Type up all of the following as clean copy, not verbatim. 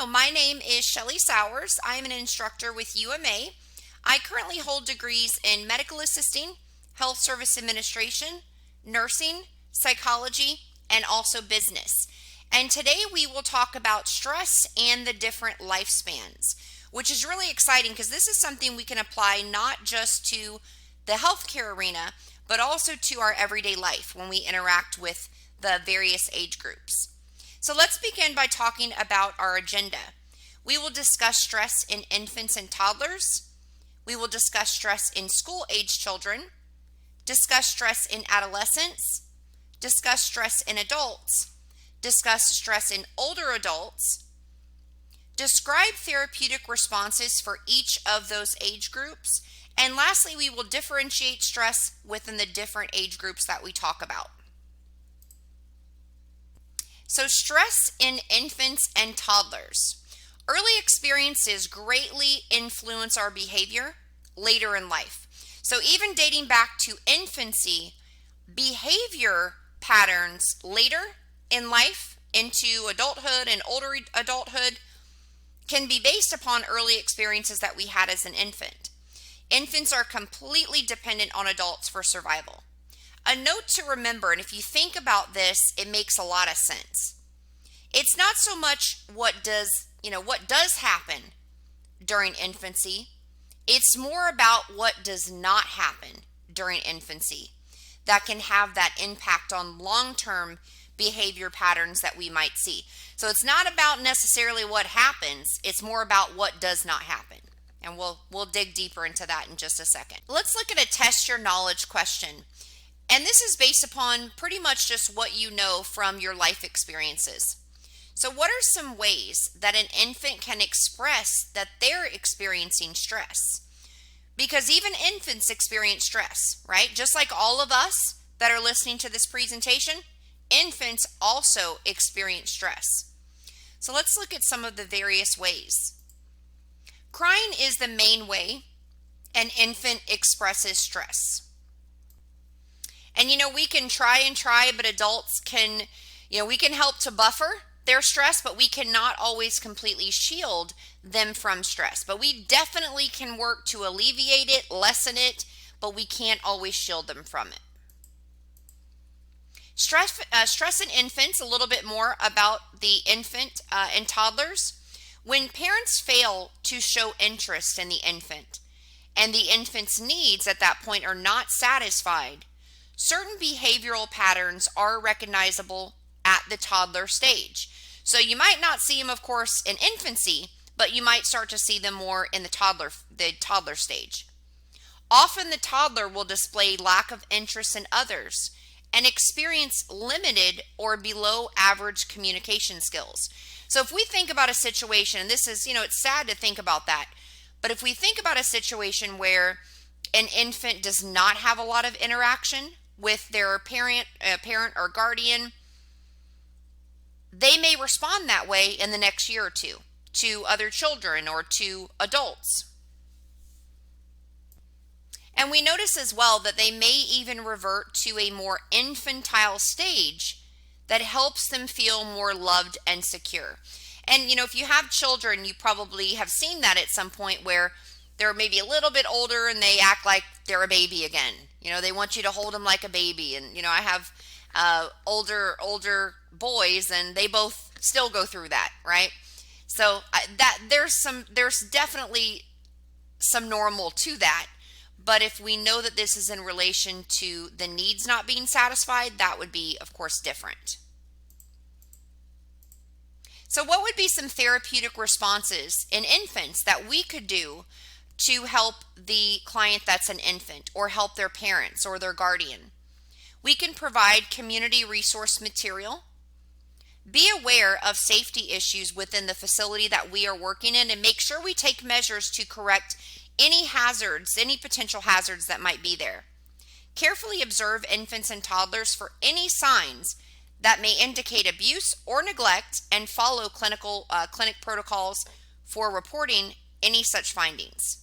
Hello, my name is Shelly Sowers. I am an instructor with UMA. I currently hold degrees in medical assisting, health service administration, nursing, psychology, and also business. And today we will talk about stress and the different lifespans, which is really exciting because this is something we can apply not just to the healthcare arena, but also to our everyday life when we interact with the various age groups. So let's begin by talking about our agenda. We will discuss stress in infants and toddlers. We will discuss stress in school-age children, discuss stress in adolescents, discuss stress in adults, discuss stress in older adults, describe therapeutic responses for each of those age groups, and lastly, we will differentiate stress within the different age groups that we talk about. So stress in infants and toddlers. Early experiences greatly influence our behavior later in life. So even dating back to infancy, behavior patterns later in life into adulthood and older adulthood can be based upon early experiences that we had as an infant. Infants are completely dependent on adults for survival. A note to remember, and if you think about this, it makes a lot of sense. It's not so much what does happen during infancy. It's more about what does not happen during infancy that can have that impact on long-term behavior patterns that we might see. So it's not about necessarily what happens, it's more about what does not happen. And we'll dig deeper into that in just a second. Let's look at a test your knowledge question. And this is based upon pretty much just what you know from your life experiences. So what are some ways that an infant can express that they're experiencing stress? Because even infants experience stress, right? Just like all of us that are listening to this presentation, infants also experience stress. So let's look at some of the various ways. Crying is the main way an infant expresses stress. And we can try, but adults can, we can help to buffer their stress, but we cannot always completely shield them from stress. But we definitely can work to alleviate it, lessen it, but we can't always shield them from it. Stress in infants, a little bit more about the infant and toddlers. When parents fail to show interest in the infant and the infant's needs at that point are not satisfied, certain behavioral patterns are recognizable at the toddler stage. So you might not see them, of course, in infancy, but you might start to see them more in the toddler stage. Often the toddler will display lack of interest in others and experience limited or below average communication skills. So if we think about a situation, and this is, it's sad to think about that, but if we think about a situation where an infant does not have a lot of interaction with their parent or guardian, they may respond that way in the next year or two to other children or to adults. And we notice as well that they may even revert to a more infantile stage that helps them feel more loved and secure. And if you have children, you probably have seen that at some point where they're maybe a little bit older and they act like they're a baby again. They want you to hold them like a baby. And I have older boys, and they both still go through that, right? So there's definitely some normal to that. But if we know that this is in relation to the needs not being satisfied, that would be, of course, different. So what would be some therapeutic responses in infants that we could do to help the client that's an infant or help their parents or their guardian? We can provide community resource material. Be aware of safety issues within the facility that we are working in and make sure we take measures to correct any hazards, any potential hazards that might be there. Carefully observe infants and toddlers for any signs that may indicate abuse or neglect and follow clinic protocols for reporting any such findings.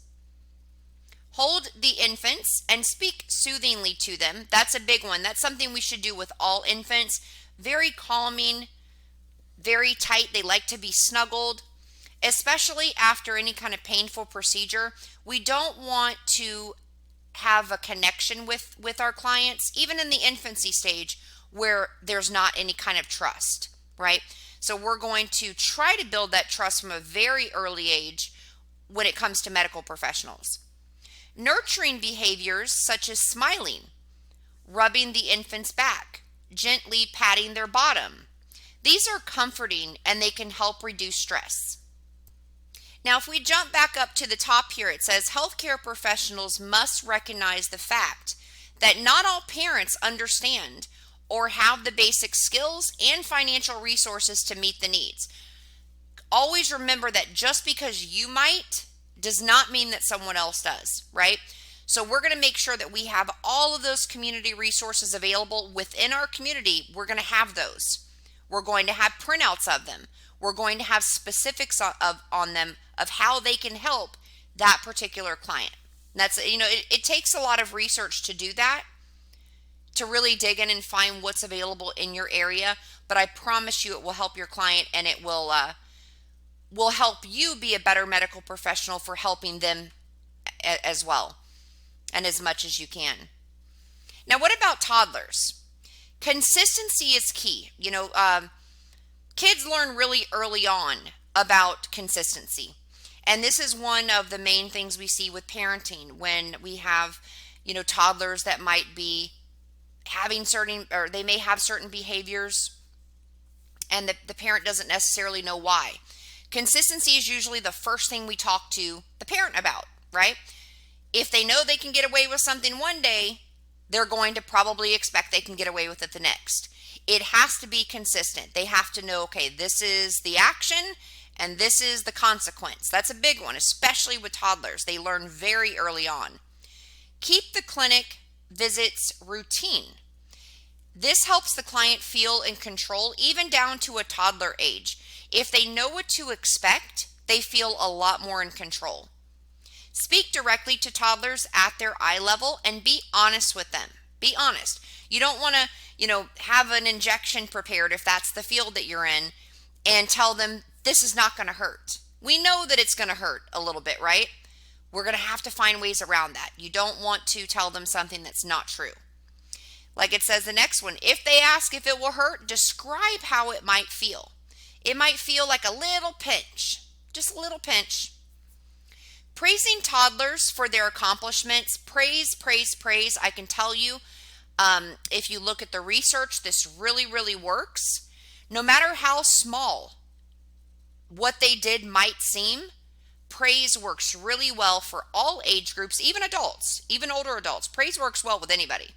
Hold the infants and speak soothingly to them. That's a big one. That's something we should do with all infants. Very calming, very tight. They like to be snuggled. especially after any kind of painful procedure. We don't want to have a connection with our clients, even in the infancy stage where there's not any kind of trust, right? So we're going to try to build that trust from a very early age when it comes to medical professionals. Nurturing behaviors such as smiling, rubbing the infant's back, gently patting their bottom. These are comforting and they can help reduce stress. Now, if we jump back up to the top here, it says healthcare professionals must recognize the fact that not all parents understand or have the basic skills and financial resources to meet the needs. Always remember that just because you might does not mean that someone else does, right? So we're going to make sure that we have all of those community resources available within our community. We're going to have those. We're going to have printouts of them. We're going to have specifics on them of how they can help that particular client. And that's, it takes a lot of research to do that, to really dig in and find what's available in your area. But I promise you it will help your client, and it will help you be a better medical professional for helping them as well, and as much as you can. Now, what about toddlers? Consistency is key. Kids learn really early on about consistency. And this is one of the main things we see with parenting when we have, toddlers that might be having they may have certain behaviors and the parent doesn't necessarily know why. Consistency is usually the first thing we talk to the parent about, right? If they know they can get away with something one day, they're going to probably expect they can get away with it the next. It has to be consistent. They have to know, okay, this is the action and this is the consequence. That's a big one, especially with toddlers. They learn very early on. Keep the clinic visits routine. This helps the client feel in control, even down to a toddler age. If they know what to expect, they feel a lot more in control. Speak directly to toddlers at their eye level and be honest with them. Be honest. You don't want to, have an injection prepared if that's the field that you're in and tell them this is not going to hurt. We know that it's going to hurt a little bit, right? We're going to have to find ways around that. You don't want to tell them something that's not true. Like it says the next one, if they ask if it will hurt, describe how it might feel. It might feel like a little pinch, just a little pinch. Praising toddlers for their accomplishments, praise, praise, praise. I can tell you, if you look at the research, this really, really works. No matter how small what they did might seem, praise works really well for all age groups, even adults, even older adults. Praise works well with anybody.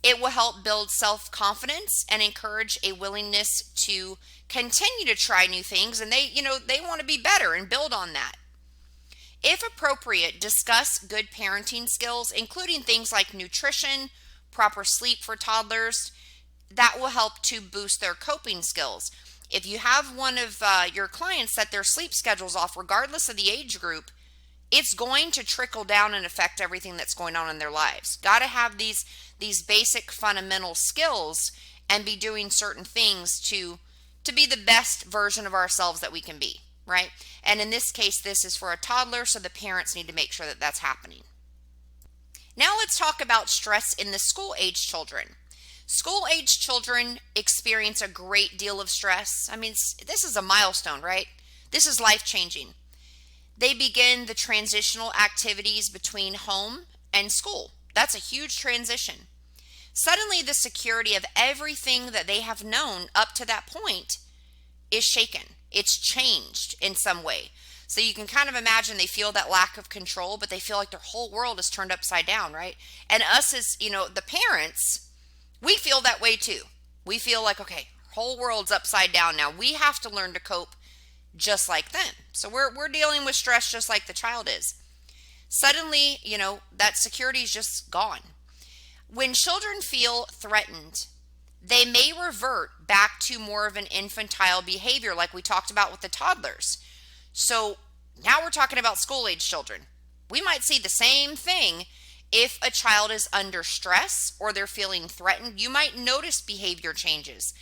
It will help build self-confidence and encourage a willingness to continue to try new things, and they want to be better and build on that. If appropriate, discuss good parenting skills, including things like nutrition, proper sleep for toddlers. That will help to boost their coping skills. If you have one of your clients that their sleep schedule's off, regardless of the age group, it's going to trickle down and affect everything that's going on in their lives. Got to have these basic fundamental skills and be doing certain things to be the best version of ourselves that we can be, right? And in this case, this is for a toddler, so the parents need to make sure that that's happening. Now let's talk about stress in the school-age children. School-age children experience a great deal of stress. I mean, this is a milestone, right? This is life-changing. They begin the transitional activities between home and school. That's a huge transition. Suddenly, the security of everything that they have known up to that point is shaken. It's changed in some way. So you can kind of imagine they feel that lack of control, but they feel like their whole world is turned upside down, right? And us as, the parents, we feel that way too. We feel like, okay, whole world's upside down now. We have to learn to cope just like them. So we're dealing with stress just like the child is. Suddenly, that security is just gone. When children feel threatened, they may revert back to more of an infantile behavior like we talked about with the toddlers. So now we're talking about school-age children. We might see the same thing if a child is under stress or they're feeling threatened. You might notice behavior changes.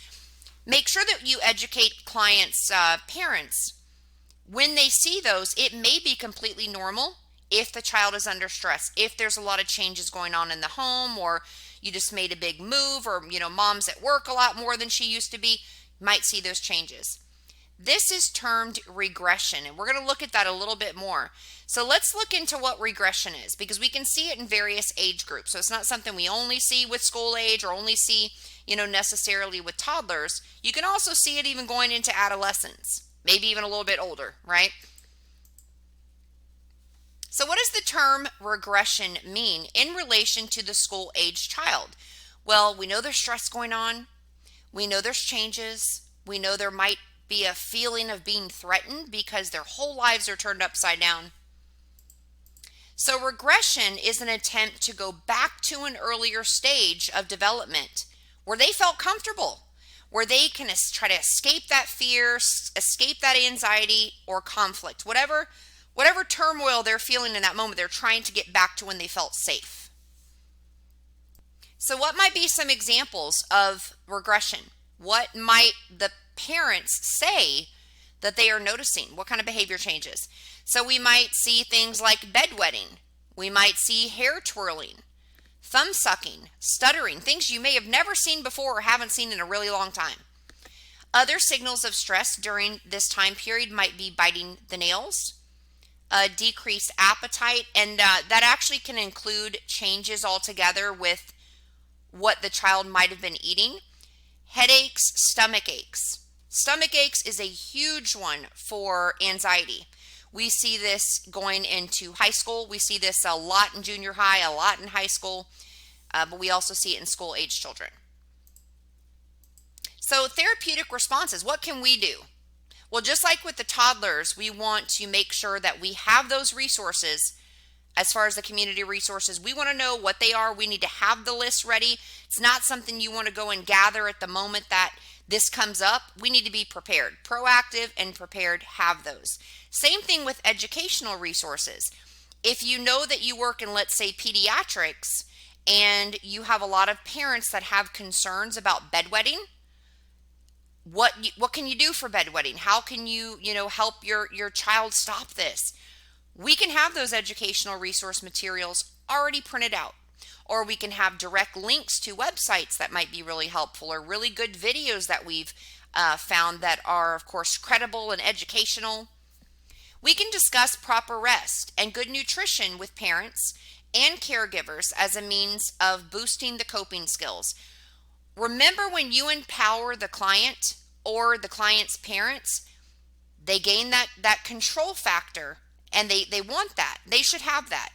Make sure that you educate clients' parents When they see those, it may be completely normal if the child is under stress, if there's a lot of changes going on in the home, or you just made a big move, or mom's at work a lot more than she used to be, might see those changes. This is termed regression, and we're going to look at that a little bit more. So let's look into what regression is, because we can see it in various age groups. So it's not something we only see with school age or only see, necessarily with toddlers. You can also see it even going into adolescence, maybe even a little bit older, right? So what does the term regression mean in relation to the school age child? Well, we know there's stress going on. We know there's changes. We know there might be a feeling of being threatened because their whole lives are turned upside down. So regression is an attempt to go back to an earlier stage of development where they felt comfortable, where they can try to escape that fear, escape that anxiety or conflict, whatever turmoil they're feeling in that moment. They're trying to get back to when they felt safe. So what might be some examples of regression? What might the parents say that they are noticing? What kind of behavior changes? So we might see things like bedwetting. We might see hair twirling, thumb sucking, stuttering, things you may have never seen before or haven't seen in a really long time. Other signals of stress during this time period might be biting the nails, decreased appetite, and that actually can include changes altogether with what the child might have been eating. Headaches, stomach aches. Stomach aches is a huge one for anxiety. We see this going into high school. We see this a lot in junior high, a lot in high school, but we also see it in school age children. So therapeutic responses, what can we do? Well, just like with the toddlers, we want to make sure that we have those resources. As far as the community resources, we want to know what they are. We need to have the list ready. It's not something you want to go and gather at the moment that this comes up. We need to be prepared, proactive and prepared, have those. Same thing with educational resources. If you know that you work in, let's say, pediatrics, and you have a lot of parents that have concerns about bedwetting, what can you do for bedwetting? How can you, help your child stop this? We can have those educational resource materials already printed out, or we can have direct links to websites that might be really helpful, or really good videos that we've found that are, of course, credible and educational. We can discuss proper rest and good nutrition with parents and caregivers as a means of boosting the coping skills. Remember, when you empower the client or the client's parents, they gain that control factor, and they want that. They should have that.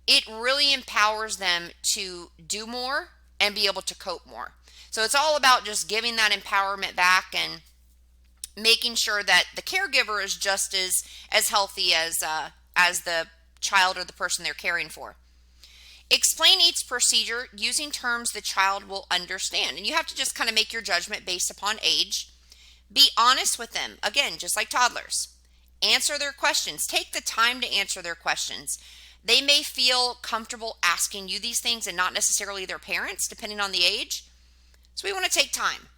It really empowers them to do more and be able to cope more. So it's all about just giving that empowerment back and making sure that the caregiver is just as healthy as the child or the person they're caring for. Explain each procedure using terms the child will understand. And you have to just kind of make your judgment based upon age. Be honest with them. Again, just like toddlers. Answer their questions. Take the time to answer their questions. They may feel comfortable asking you these things and not necessarily their parents, depending on the age. So we want to take time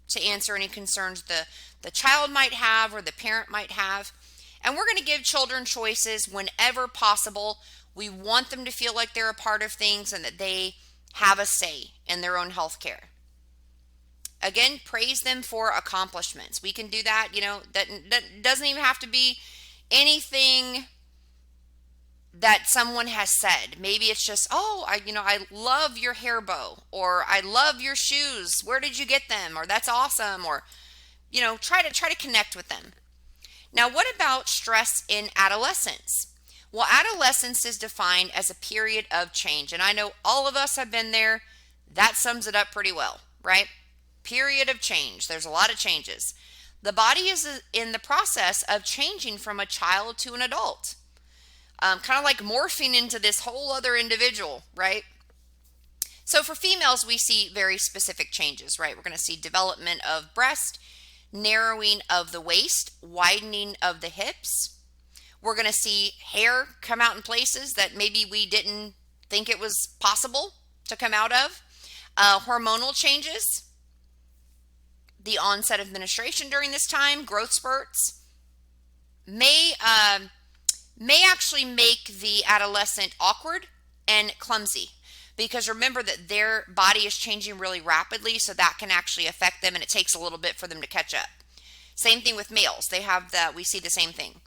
to answer any concerns the child might have or the parent might have. And we're going to give children choices whenever possible. We want them to feel like they're a part of things and that they have a say in their own health care. Again, praise them for accomplishments. We can do that, that doesn't even have to be anything that someone has said. Maybe it's just, I love your hair bow, or I love your shoes. Where did you get them? Or that's awesome. Or, try to connect with them. Now, what about stress in adolescence? Well, adolescence is defined as a period of change. And I know all of us have been there. That sums it up pretty well, right? Period of change. There's a lot of changes. The body is in the process of changing from a child to an adult. Kind of like morphing into this whole other individual, right? So for females, we see very specific changes, right? We're going to see development of breast, narrowing of the waist, widening of the hips. We're going to see hair come out in places that maybe we didn't think it was possible to come out of. Hormonal changes, the onset of menstruation during this time, growth spurts. may may actually make the adolescent awkward and clumsy, because remember that their body is changing really rapidly, so that can actually affect them, and it takes a little bit for them to catch up. Same thing with males. They have that, we see the same thing.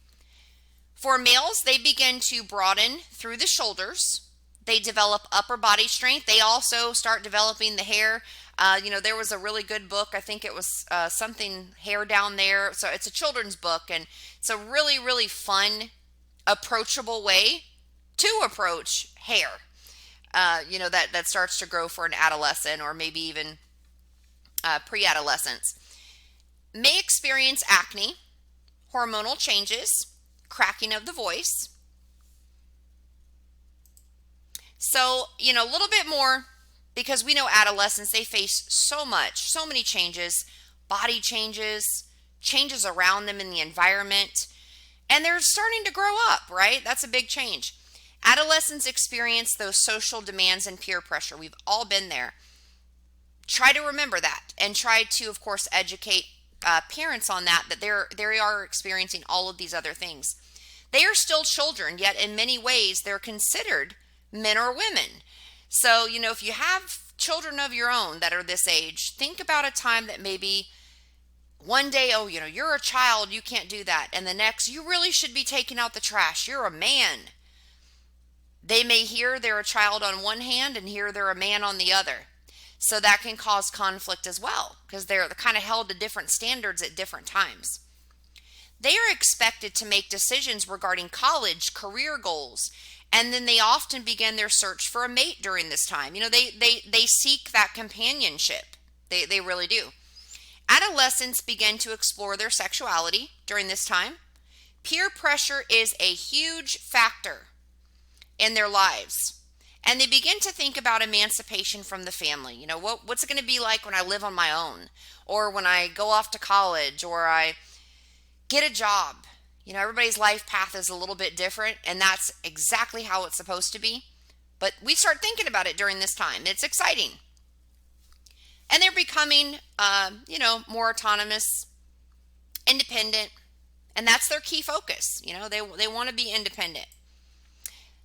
For males, they begin to broaden through the shoulders. They develop upper body strength. They also start developing the hair. There was a really good book. I think it was something hair down there. So it's a children's book, and it's a really, really fun, approachable way to approach hair. That starts to grow for an adolescent, or maybe even pre-adolescents. May experience acne, hormonal changes, cracking of the voice. So, a little bit more, because we know adolescents, they face so many changes, body changes, changes around them in the environment, and they're starting to grow up, right? That's a big change. Adolescents experience those social demands and peer pressure. We've all been there. Try to remember that, and try to, of course, educate parents on that they are experiencing all of these other things. They are still children, yet in many ways they're considered men or women. So, if you have children of your own that are this age, think about a time that maybe one day, you're a child, you can't do that. And the next, you really should be taking out the trash. You're a man. They may hear they're a child on one hand and hear they're a man on the other. So that can cause conflict as well, because they're kind of held to different standards at different times. They are expected to make decisions regarding college, career goals, and then they often begin their search for a mate during this time. They seek that companionship. They really do. Adolescents begin to explore their sexuality during this time. Peer pressure is a huge factor in their lives. And they begin to think about emancipation from the family. What's it going to be like when I live on my own, or when I go off to college, or I get a job? Everybody's life path is a little bit different, and that's exactly how it's supposed to be. But we start thinking about it during this time. It's exciting. And they're becoming, more autonomous, independent, and that's their key focus. They want to be independent.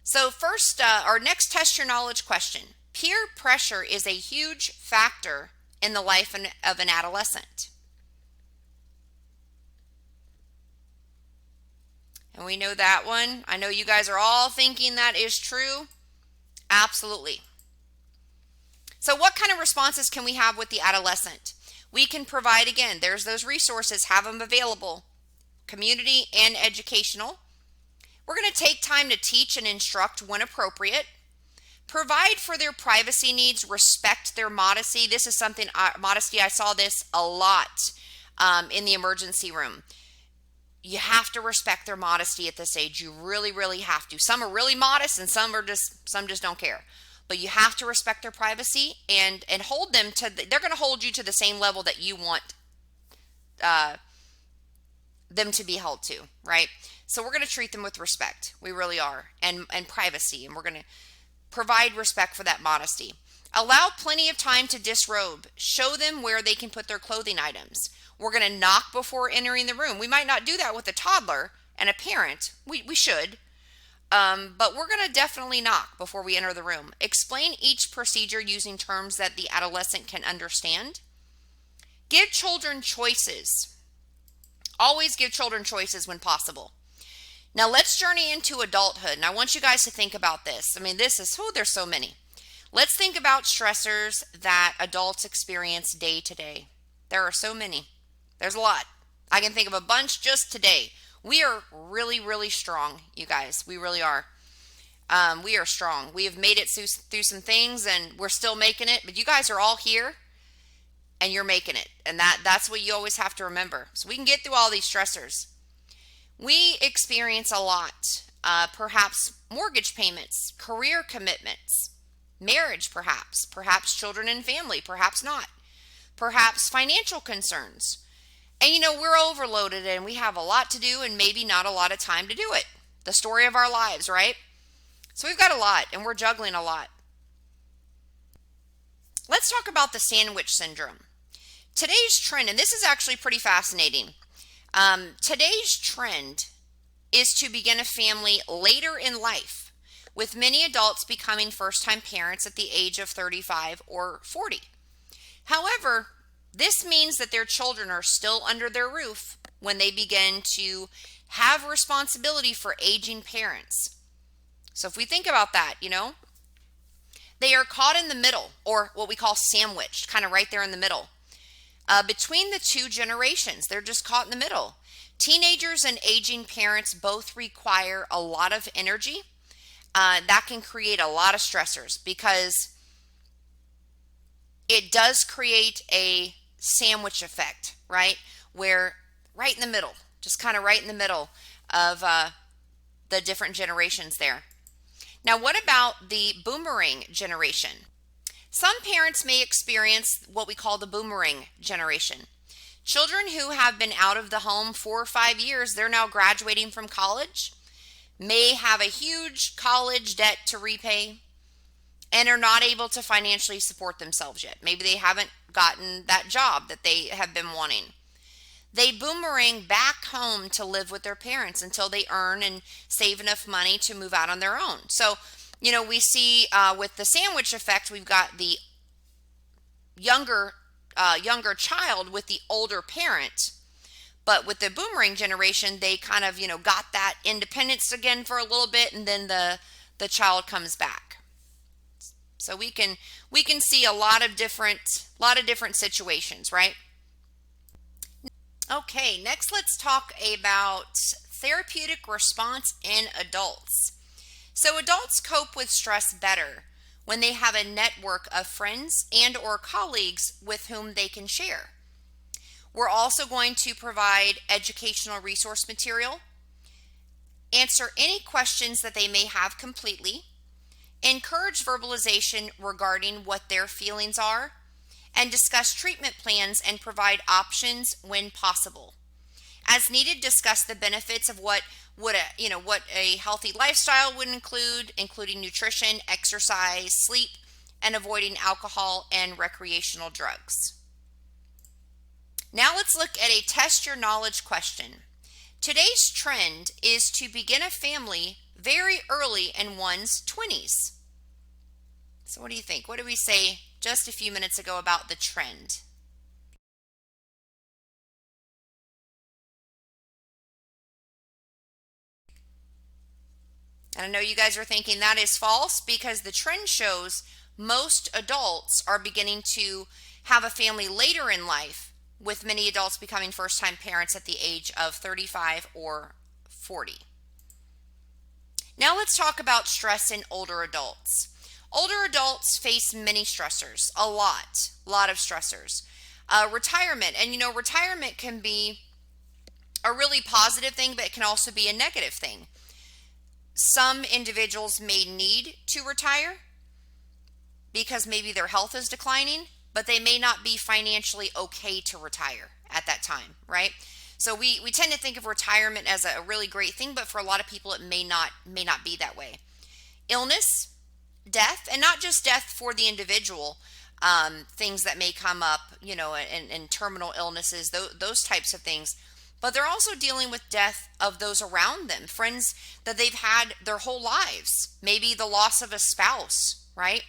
So first, our next test your knowledge question. Peer pressure is a huge factor in the life of an adolescent. And we know that one. I know you guys are all thinking that is true. Absolutely. So what kind of responses can we have with the adolescent? We can provide, again, there's those resources, have them available, community and educational. We're going to take time to teach and instruct when appropriate. Provide for their privacy needs, respect their modesty. This is something, modesty, I saw this a lot in the emergency room. You have to respect their modesty at this age. You really, really have to. Some are really modest, and some just don't care. But you have to respect their privacy and hold them to, they're going to hold you to the same level that you want them to be held to, right? So we're going to treat them with respect. We really are. And privacy. And we're going to provide respect for that modesty. Allow plenty of time to disrobe. Show them where they can put their clothing items. We're going to knock before entering the room. We might not do that with a toddler and a parent. We should. But we're going to definitely knock before we enter the room. Explain each procedure using terms that the adolescent can understand. Give children choices. Always give children choices when possible. Now let's journey into adulthood. And I want you guys to think about this. I mean, there's so many. Let's think about stressors that adults experience day to day. There are so many. There's a lot. I can think of a bunch just today. We are really, really strong, you guys. We really are. We are strong. We have made it through some things, and we're still making it. But you guys are all here, and you're making it. And that's what you always have to remember. So we can get through all these stressors. We experience a lot. Perhaps mortgage payments, career commitments, marriage perhaps children and family, perhaps not. Perhaps financial concerns. And we're overloaded and we have a lot to do and maybe not a lot of time to do it. The story of our lives, right? So we've got a lot and we're juggling a lot. Let's talk about the sandwich syndrome. Today's trend, and this is actually pretty fascinating. Today's trend is to begin a family later in life, with many adults becoming first-time parents at the age of 35 or 40. However, this means that their children are still under their roof when they begin to have responsibility for aging parents. So if we think about that, they are caught in the middle, or what we call sandwiched, kind of right there in the middle. Between the two generations, they're just caught in the middle. Teenagers and aging parents both require a lot of energy. That can create a lot of stressors because it does create a sandwich effect, right? Where right in the middle, just kind of right in the middle of the different generations there. Now, what about the boomerang generation? Some parents may experience what we call the boomerang generation. Children who have been out of the home 4 or 5 years, they're now graduating from college, may have a huge college debt to repay, and are not able to financially support themselves yet. Maybe they haven't gotten that job that they have been wanting. They boomerang back home to live with their parents until they earn and save enough money to move out on their own. So, we see with the sandwich effect, we've got the younger child with the older parent. But with the boomerang generation, they kind of, got that independence again for a little bit, and then the child comes back. So we can see a lot of different situations, right? Okay, next let's talk about therapeutic response in adults. So adults cope with stress better when they have a network of friends and or colleagues with whom they can share. We're also going to provide educational resource material, answer any questions that they may have completely, encourage verbalization regarding what their feelings are, and discuss treatment plans and provide options when possible. As needed, discuss the benefits of what a healthy lifestyle would include, including nutrition, exercise, sleep, and avoiding alcohol and recreational drugs. Now let's look at a test your knowledge question. Today's trend is to begin a family very early in one's 20s. So what do you think? What did we say just a few minutes ago about the trend? And I know you guys are thinking that is false because the trend shows most adults are beginning to have a family later in life, with many adults becoming first-time parents at the age of 35 or 40. Now let's talk about stress in older adults. Older adults face many stressors, a lot of stressors. Retirement, and retirement can be a really positive thing, but it can also be a negative thing. Some individuals may need to retire because maybe their health is declining, but they may not be financially okay to retire at that time, right? So we tend to think of retirement as a really great thing, but for a lot of people it may not be that way. Illness, death, and not just death for the individual, things that may come up, in terminal illnesses, those types of things. But they're also dealing with death of those around them, friends that they've had their whole lives. Maybe the loss of a spouse, right?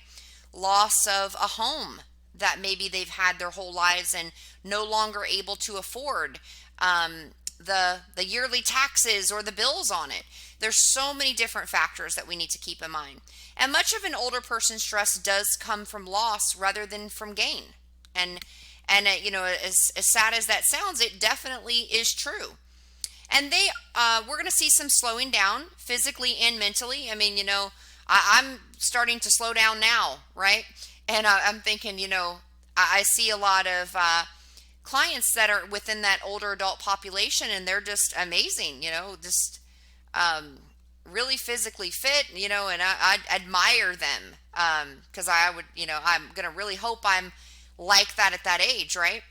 Loss of a home that maybe they've had their whole lives and no longer able to afford. The yearly taxes or the bills on it. There's so many different factors that we need to keep in mind. And much of an older person's stress does come from loss rather than from gain. And as sad as that sounds, it definitely is true. And we're going to see some slowing down physically and mentally. I mean, I'm starting to slow down now, right? And I'm thinking, I see a lot of clients that are within that older adult population, and they're just amazing, just really physically fit, and I admire them because I would, I'm going to really hope I'm like that at that age, right?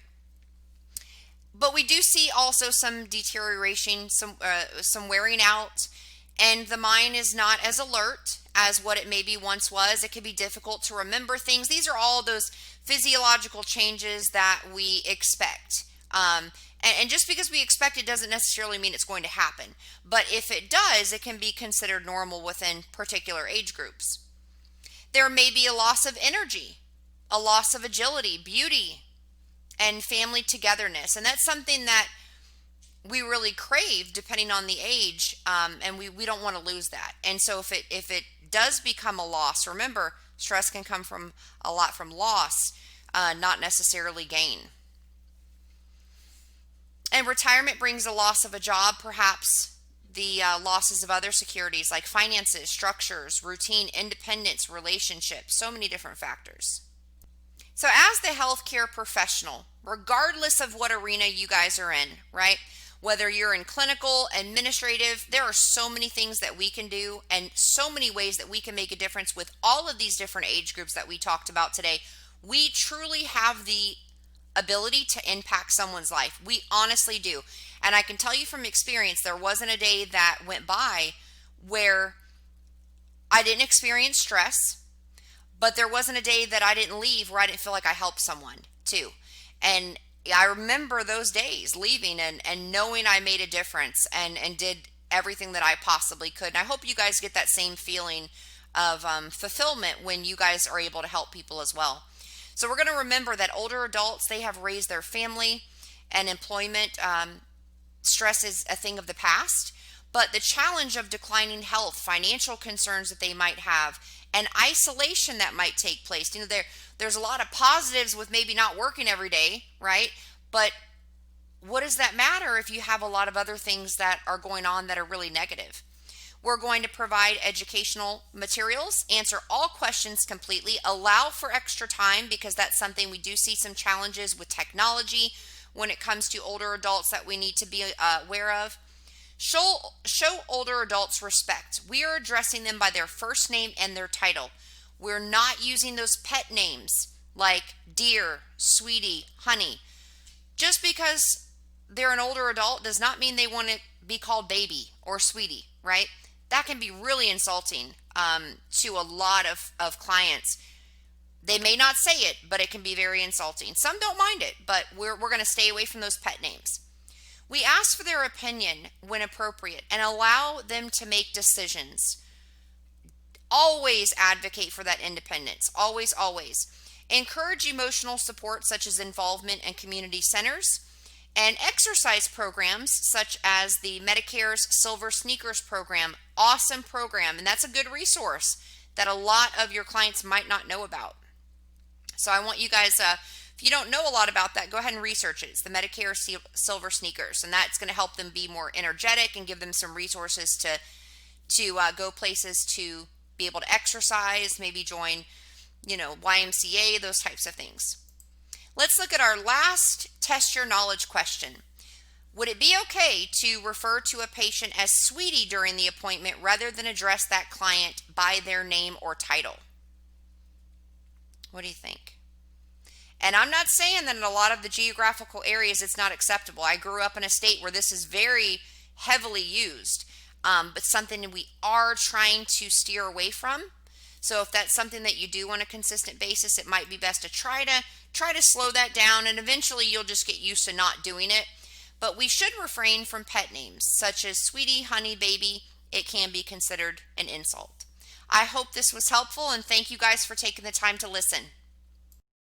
But we do see also some deterioration, some wearing out, and the mind is not as alert as what it maybe once was. It can be difficult to remember things. These are all those physiological changes that we expect. And just because we expect it doesn't necessarily mean it's going to happen. But if it does, it can be considered normal within particular age groups. There may be a loss of energy, a loss of agility, beauty, and family togetherness. And that's something that we really crave depending on the age, and we don't want to lose that. And so if it does become a loss, remember, stress can come from a lot from loss, not necessarily gain. And retirement brings a loss of a job, perhaps the losses of other securities like finances, structures, routine, independence, relationships, so many different factors. So as the healthcare professional, regardless of what arena you guys are in, right? Whether you're in clinical, administrative, there are so many things that we can do and so many ways that we can make a difference with all of these different age groups that we talked about today. We truly have the ability to impact someone's life. We honestly do. And I can tell you from experience, there wasn't a day that went by where I didn't experience stress, but there wasn't a day that I didn't leave where I didn't feel like I helped someone too. And I remember those days leaving and knowing I made a difference and did everything that I possibly could. And I hope you guys get that same feeling of fulfillment when you guys are able to help people as well. So we're going to remember that older adults, they have raised their family and employment. Stress is a thing of the past, but the challenge of declining health, financial concerns that they might have, and isolation that might take place. You know, there's a lot of positives with maybe not working every day, right? But what does that matter if you have a lot of other things that are going on that are really negative? We're going to provide educational materials, answer all questions completely, allow for extra time because that's something we do see some challenges with technology when it comes to older adults that we need to be aware of. Show older adults respect. We are addressing them by their first name and their title. We're not using those pet names like dear, sweetie, honey. Just because they're an older adult does not mean they want to be called baby or sweetie, right? That can be really insulting to a lot of clients. They may not say it, but it can be very insulting. Some don't mind it, but we're going to stay away from those pet names. We ask for their opinion when appropriate and allow them to make decisions. Always advocate for that independence. Always, always. Encourage emotional support such as involvement in community centers and exercise programs such as the Medicare's Silver Sneakers program. Awesome program, and that's a good resource that a lot of your clients might not know about. So I want you guys, if you don't know a lot about that, go ahead and research it. It's the Medicare Silver Sneakers, and that's going to help them be more energetic and give them some resources to go places to be able to exercise, maybe join, YMCA, those types of things. Let's look at our last test your knowledge question. Would it be okay to refer to a patient as sweetie during the appointment rather than address that client by their name or title? What do you think? And I'm not saying that in a lot of the geographical areas it's not acceptable. I grew up in a state where this is very heavily used, but something we are trying to steer away from. So if that's something that you do on a consistent basis, it might be best to try to slow that down, and eventually you'll just get used to not doing it. But we should refrain from pet names such as sweetie, honey, baby. It can be considered an insult. I hope this was helpful, and thank you guys for taking the time to listen.